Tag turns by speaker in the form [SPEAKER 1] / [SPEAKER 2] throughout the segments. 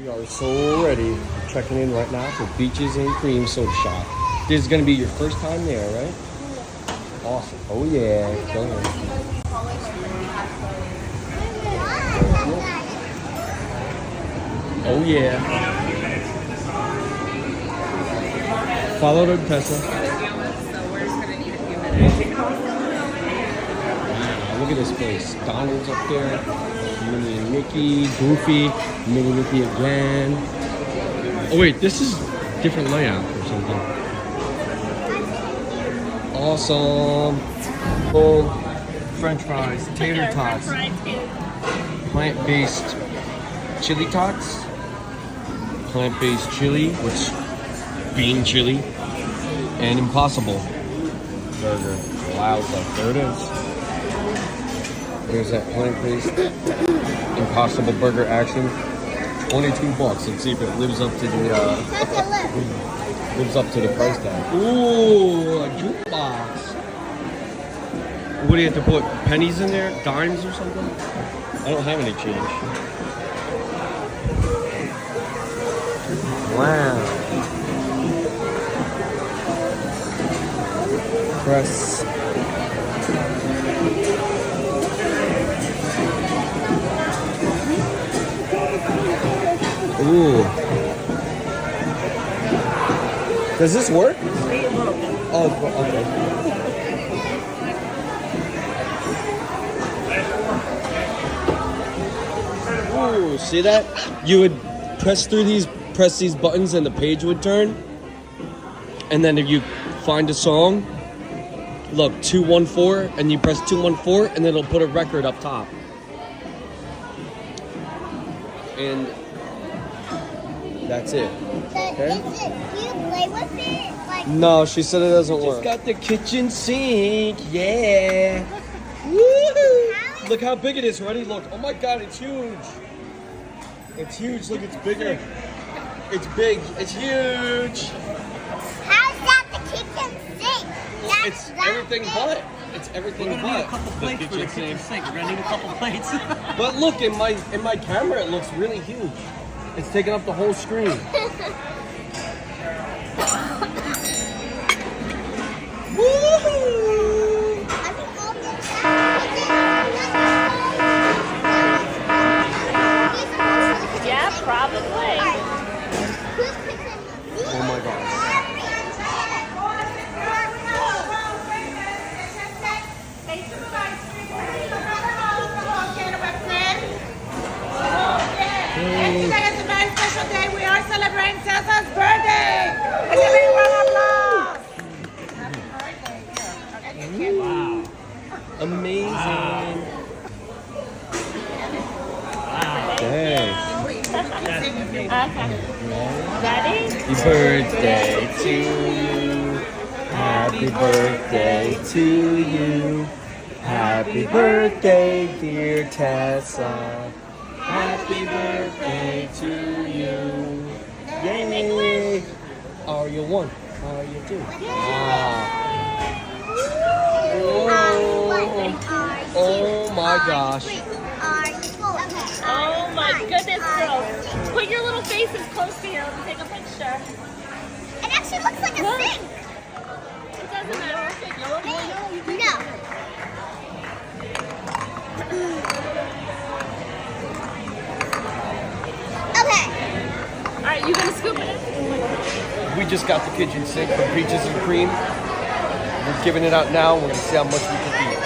[SPEAKER 1] We are so ready. Checking in right now for Beaches and Cream Soda Shop. This is going to be your first time there, right? Awesome. Oh, yeah. Go ahead. Oh, yeah. Follow the Tessa.
[SPEAKER 2] So we're just going to need a few minutes.
[SPEAKER 1] Wow, look at this place. Donald's up there. Minnie and Mickey. Goofy. Minnie and Mickey again. Oh, wait. This is different layout or something. Awesome. Oh, French fries, tater tots, plant-based chili tots, plant-based chili, which bean chili, and Impossible burger. Wowza, there it is. There's that plant-based Impossible burger action. $22. Let's see if it lives up to the lives up to the price tag. Ooh, a jukebox. What do you have to put? Pennies in there? Dimes or something? I don't have any change. Wow. Press. Ooh. Does this work? Oh, okay. Ooh, see that? You would press these buttons and the page would turn. And then if you find a song, look, 214, and you press 214, and then it'll put a record up top. And that's it. Okay?
[SPEAKER 3] Do you play with it? Like,
[SPEAKER 1] no, she said it doesn't work. Just got the kitchen sink. Yeah. Woo! Look how big it is. Ready? Look. Oh my God, it's huge. It's huge. Look, it's bigger. It's big. It's huge.
[SPEAKER 3] how's that the kitchen sink?
[SPEAKER 1] It's everything but. It's everything
[SPEAKER 4] We're gonna
[SPEAKER 1] but.
[SPEAKER 4] need a couple plates for the kitchen sink. We're gonna need a couple plates.
[SPEAKER 1] But look, in my camera, it looks really huge. It's taking up the whole screen. Woo!
[SPEAKER 5] Yeah, probably.
[SPEAKER 1] Oh my gosh.
[SPEAKER 6] Today is a very special day. We are celebrating Tessa's birthday. Let's give everyone an applause. Happy birthday.
[SPEAKER 4] Wow.
[SPEAKER 1] Amazing. Thanks.
[SPEAKER 5] Okay. Ready?
[SPEAKER 1] Happy birthday to you. Happy birthday to you. Happy birthday, dear Tessa. Happy birthday to you. Yay! Are you one? Are you two? Wow. Oh my gosh.
[SPEAKER 5] Oh my goodness, girls. Put your little faces close to you and take a picture.
[SPEAKER 3] It actually looks like a sink.
[SPEAKER 5] It doesn't matter.
[SPEAKER 3] No. Okay.
[SPEAKER 5] Alright, you gonna scoop it in?
[SPEAKER 1] We just got the kitchen sink from Peaches and Cream. We're giving it out now. We're gonna see how much we can eat.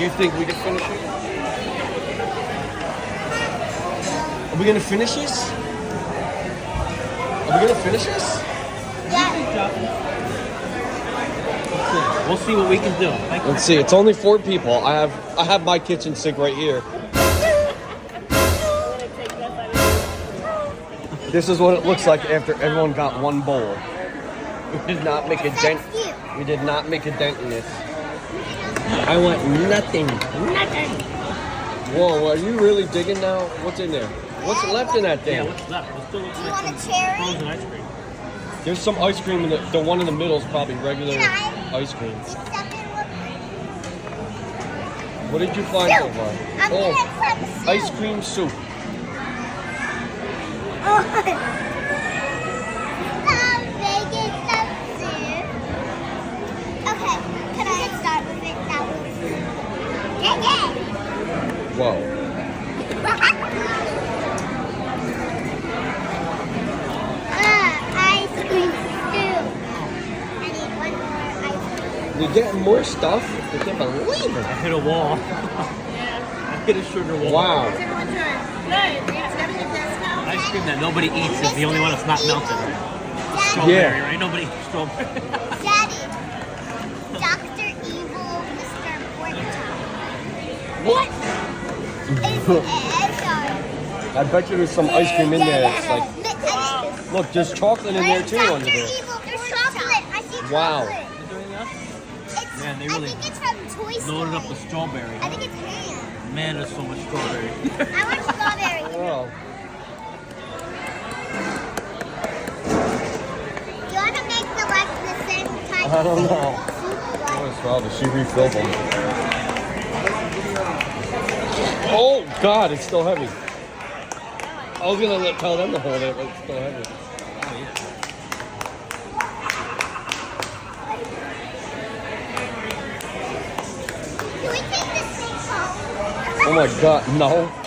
[SPEAKER 1] You think we can finish it? Are we gonna finish this? Are we gonna finish this?
[SPEAKER 3] Yeah.
[SPEAKER 4] We'll see what we can do.
[SPEAKER 1] Let's see. It's only 4 people. I have my kitchen sink right here. This is what it looks like after everyone got one bowl. We did not make a dent. We did not make a dent in this. I want nothing. Nothing. Whoa, are you really digging now? What's in there? What's left in that
[SPEAKER 4] Yeah,
[SPEAKER 1] thing?
[SPEAKER 4] what's left? It still looks
[SPEAKER 3] Do you
[SPEAKER 4] like
[SPEAKER 3] want a
[SPEAKER 4] some
[SPEAKER 3] cherry?
[SPEAKER 4] frozen ice cream.
[SPEAKER 1] There's some ice cream in the one in the middle is probably regular ice cream. What did you find so far?
[SPEAKER 3] I'm
[SPEAKER 1] Oh,
[SPEAKER 3] gonna put soup.
[SPEAKER 1] ice cream soup.
[SPEAKER 3] Vegas stuff too. Okay, can I start with it? That was yeah.
[SPEAKER 1] Whoa.
[SPEAKER 3] Ice cream stew. I need one more ice cream.
[SPEAKER 1] You're getting more stuff? I can't believe it.
[SPEAKER 4] I hit a wall. I hit a sugar wall.
[SPEAKER 1] Wow.
[SPEAKER 6] What's everyone doing? Good. It's having a discount.
[SPEAKER 4] Ice cream that nobody eats is the only one that's not melted.
[SPEAKER 3] Daddy,
[SPEAKER 4] Strawberry, right? Nobody eats strawberry.
[SPEAKER 3] Daddy, Dr. Evil, Mr. Porkchop.
[SPEAKER 1] What? I bet you there's some ice cream in there that's like, look, there's chocolate in there too under there.
[SPEAKER 3] There's chocolate. I see chocolate.
[SPEAKER 1] Wow.
[SPEAKER 3] It's,
[SPEAKER 4] Man, they
[SPEAKER 3] I
[SPEAKER 4] really
[SPEAKER 3] think it's from Toy Story.
[SPEAKER 4] Loaded up the strawberry.
[SPEAKER 3] I think it's ham.
[SPEAKER 4] Man, there's so much strawberry.
[SPEAKER 3] I want strawberry.
[SPEAKER 1] Oh.
[SPEAKER 3] You want to make the like the same type
[SPEAKER 1] I don't know.
[SPEAKER 3] soup,
[SPEAKER 1] Oh, it's well, does she refill them? Oh God, it's still heavy. I was gonna tell them to hold it, but it's still heavy.
[SPEAKER 3] Can we take this thing home?
[SPEAKER 1] Oh my God, no.